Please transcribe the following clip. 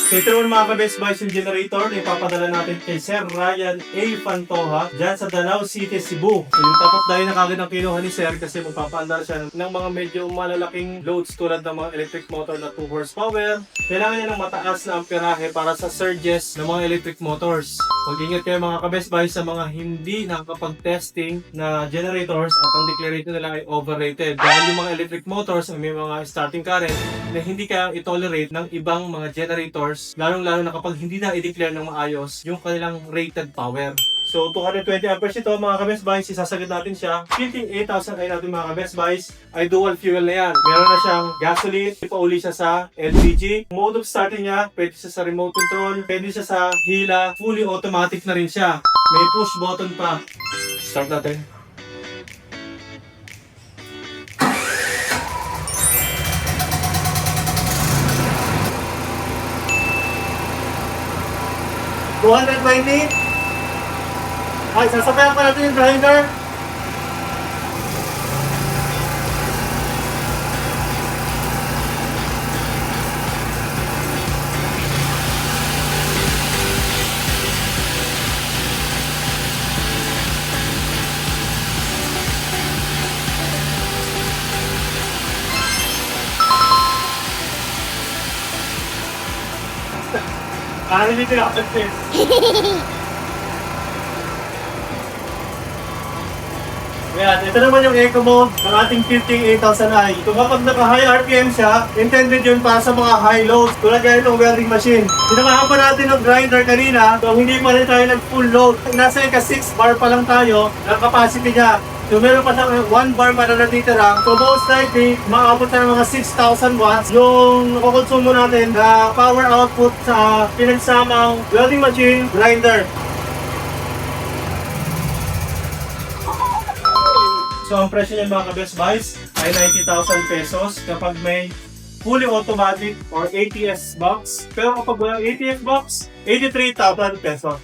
So ito naman mga ka-Best Buys yung generator na ipapadala natin kay Sir Ryan A. Pantoja dyan sa Danau City, Cebu. So yung tapos dahil na kagad ang kinuha ni Sir kasi magpapaandar siya ng mga medyo malalaking loads tulad ng mga electric motor na 2 horsepower. Kailangan niya ng mataas na amperahe para sa surges ng mga electric motors. Mag-ingat kayo mga ka-Best Buys sa mga hindi nakakapag-testing na generators at ang declaration nila ay overrated. Dahil yung mga electric motors ay may mga starting current na hindi kayang i-tolerate ng ibang mga generators, lalong-lalo na kapag hindi na i-declare ng maayos yung kanilang rated power. So 220 amperes ito mga ka-Best Buys, isasagad natin siya. Fitting 8,000 ay natin mga ka-Best Buys ay dual fuel na yan. Meron na siyang gasoline, ipauli siya sa LPG. Mode of starting niya, pwede siya sa remote control, pwede siya sa hila, fully automatic na rin siya. May push button pa. Start natin. $220. Ay, sasabayan pa natin yung grinder. Dito yung after test. Ayan, ito naman yung eco mode ng ating Fitting 8000i. Kung kapag naka-high RPM siya, intended yun para sa mga high loads, tulad yan itong welding machine. Sinamahan pa natin ng grinder kanina, so hindi pa rin tayo nag-full load. Nasa ika 6 bar pa lang tayo ng capacity niya. So meron pa siyang 1 bar pa na natitira. So most likely, maabot na ng mga 6,000 watts yung kukonsumo natin na power output sa pinagsamang welding machine grinder. So ang presyo niyan mga ka-Best Buys ay 90,000 pesos kapag may fully automatic or ATS box. Pero kapag walang ATS box, 83,000 pesos.